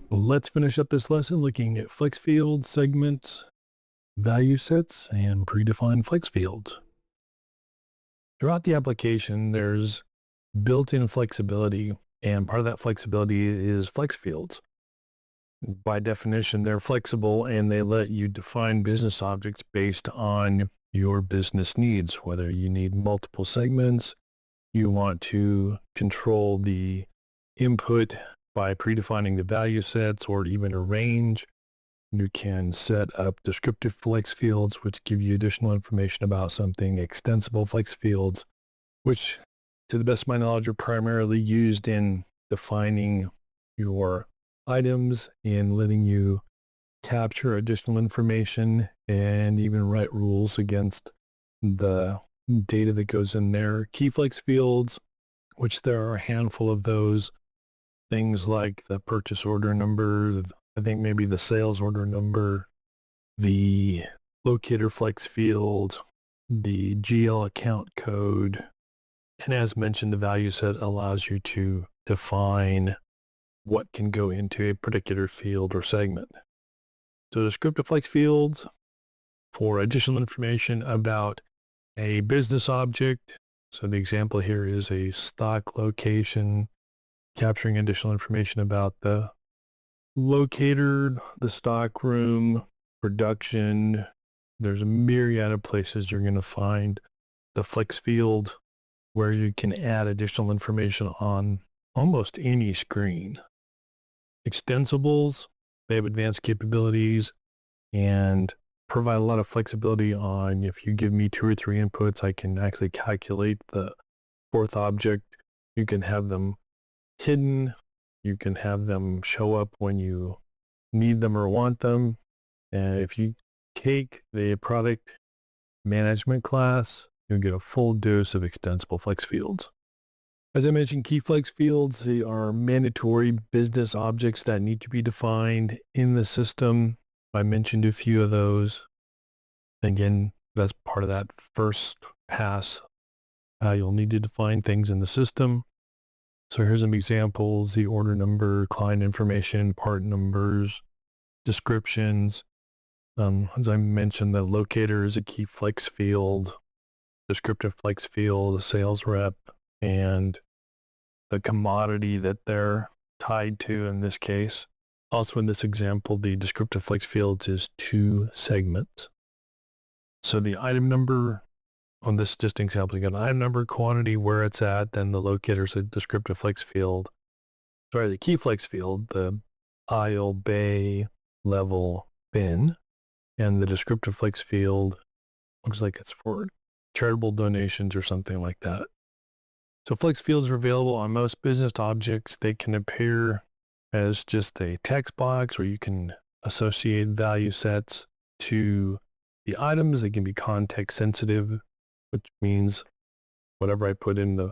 Let's finish up this lesson looking at flex fields, segments, value sets, and predefined flex fields. Throughout the application, there's built-in flexibility, and part of that flexibility is flex fields. By definition, they're flexible and they let you define business objects based on your business needs, whether you need multiple segments, you want to control the input by predefining the value sets or even a range. You can set up descriptive flex fields, which give you additional information about something, extensible flex fields, which to the best of my knowledge are primarily used in defining your items and letting you capture additional information and even write rules against the data that goes in there. Key flex fields, which there are a handful of those, things like the purchase order number, I think maybe the sales order number, the locator flex field, the GL account code. And as mentioned, the value set allows you to define what can go into a particular field or segment. So descriptive flex fields for additional information about a business object. So the example here is a stock location, capturing additional information about the locator, the stock room, production. There's a myriad of places you're going to find the flex field where you can add additional information on almost any screen. Extensibles, they have advanced capabilities and provide a lot of flexibility on if you give me 2 or 3 inputs, I can actually calculate the fourth object. You can have them hidden. You can have them show up when you need them or want them. And if you take the product management class, you'll get a full dose of extensible flex fields. As I mentioned, key flex fields, they are mandatory business objects that need to be defined in the system. I mentioned a few of those. Again, that's part of that first pass. You'll need to define things in the system. So here's some examples: the order number, client information, part numbers, descriptions. As I mentioned, the locator is a key flex field, descriptive flex field, a sales rep, and the commodity that they're tied to in this case. Also in this example, the descriptive flex fields is 2 segments. So the item number, on this just example, you got an item number, quantity, where it's at, then the locator is a descriptive flex field. Sorry, the key flex field, the aisle, bay, level, bin, and the descriptive flex field looks like it's for charitable donations or something like that. So flex fields are available on most business objects. They can appear as just a text box, or you can associate value sets to the items. They can be context sensitive, which means whatever I put in the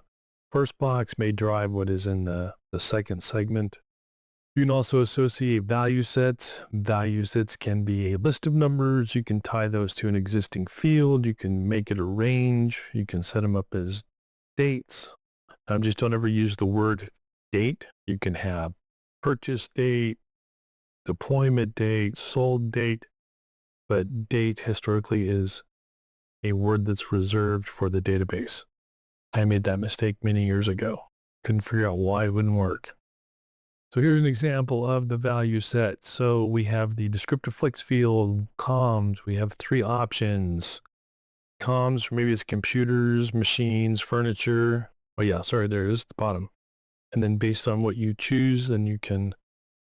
first box may drive what is in the second segment. You can also associate value sets. Value sets can be a list of numbers. You can tie those to an existing field. You can make it a range. You can set them up as dates. Just don't ever use the word date. You can have purchase date, deployment date, sold date, but date historically is a word that's reserved for the database. I made that mistake many years ago. Couldn't figure out why it wouldn't work. So here's an example of the value set. So we have the descriptive flex field, comms. We have 3 options. Comms, maybe it's computers, machines, furniture. Oh yeah, sorry, there it is at the bottom. And then based on what you choose, then you can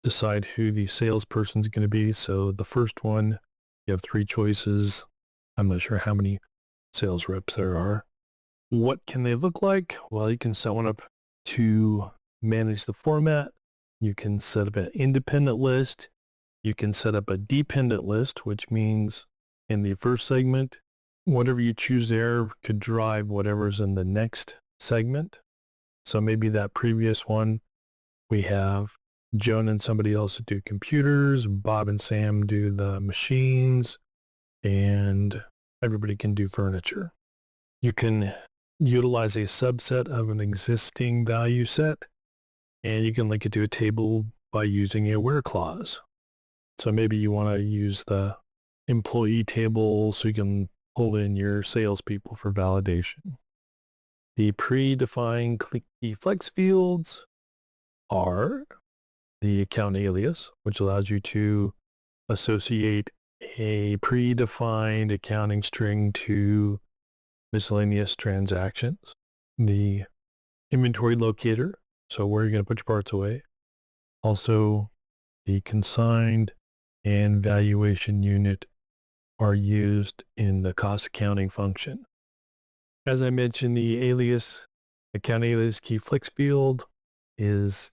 decide who the salesperson is going to be. So the first one, you have 3 choices. I'm not sure how many sales reps there are. What can they look like? Well, you can set one up to manage the format. You can set up an independent list. You can set up a dependent list, which means in the first segment, whatever you choose there could drive whatever's in the next segment. So maybe that previous one, we have Joan and somebody else do computers, Bob and Sam do the machines, and everybody can do furniture. You can utilize a subset of an existing value set, and you can link it to a table by using a where clause. So maybe you want to use the employee table so you can pull in your salespeople for validation. The predefined key flex fields are the account alias, which allows you to associate a predefined accounting string to miscellaneous transactions. The inventory locator, so where you're going to put your parts away. Also, the consigned and valuation unit are used in the cost accounting function. As I mentioned, the account alias key flex field is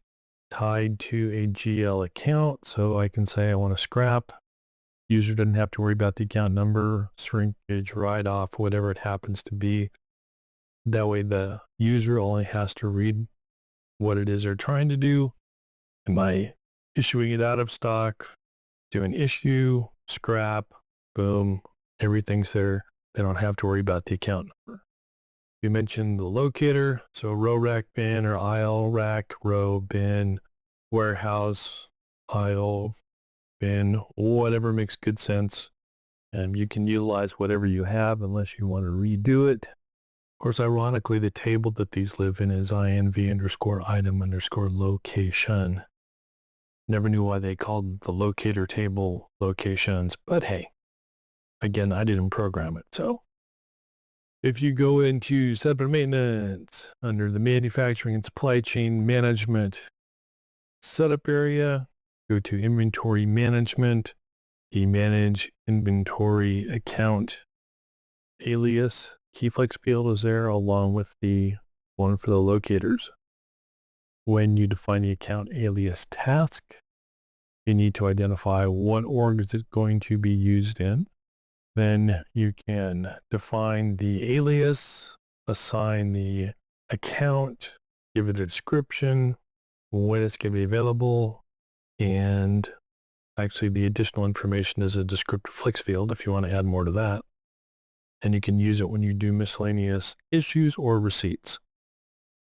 tied to a GL account. So I can say I want to scrap. User doesn't have to worry about the account number, shrinkage, write-off, whatever it happens to be. That way the user only has to read what it is they're trying to do. Am I issuing it out of stock? Do an issue, scrap, boom, everything's there. They don't have to worry about the account number. You mentioned the locator, so row rack bin or aisle rack, row bin, warehouse, aisle, bin, whatever makes good sense. And you can utilize whatever you have unless you want to redo it. Of course, ironically, the table that these live in is inv_item_location. Never knew why they called the locator table locations, but hey, again, I didn't program it. So if you go into setup and maintenance under the manufacturing and supply chain management setup area, go to inventory management, the manage inventory account alias key flex field is there along with the one for the locators. When you define the account alias task, you need to identify what org is it going to be used in. Then you can define the alias, assign the account, give it a description, when it's going to be available, and actually the additional information is a descriptive flex field if you want to add more to that. And you can use it when you do miscellaneous issues or receipts.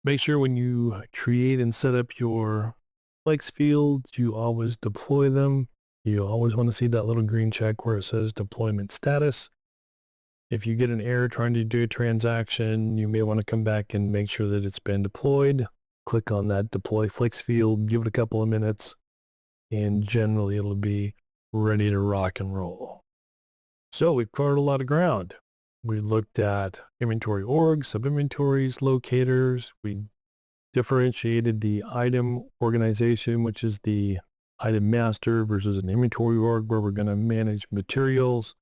Make sure when you create and set up your flex fields, you always deploy them. You always want to see that little green check where it says deployment status. If you get an error trying to do a transaction, you may want to come back and make sure that it's been deployed. Click on that deploy flex field, give it a couple of minutes, and generally it'll be ready to rock and roll. So we've covered a lot of ground. We looked at inventory orgs, sub-inventories, locators. We differentiated the item organization, which is the item master versus an inventory org where we're going to manage materials.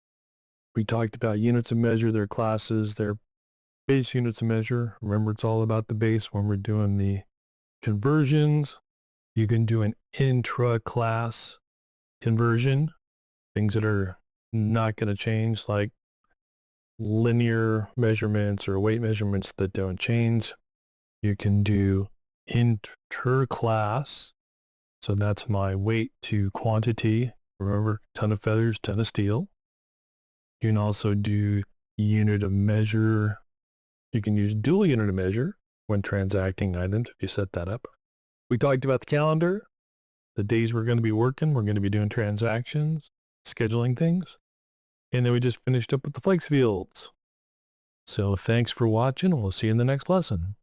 We talked about units of measure, their classes, their base units of measure. Remember, it's all about the base when we're doing the conversions. You can do an intra-class conversion, things that are not going to change, like linear measurements or weight measurements that don't change. You can do inter-class. So that's my weight to quantity. Remember, ton of feathers, ton of steel. You can also do unit of measure. You can use dual unit of measure when transacting items if you set that up. We talked about the calendar, the days we're going to be working. We're going to be doing transactions, scheduling things. And then we just finished up with the flex fields. So thanks for watching, and we'll see you in the next lesson.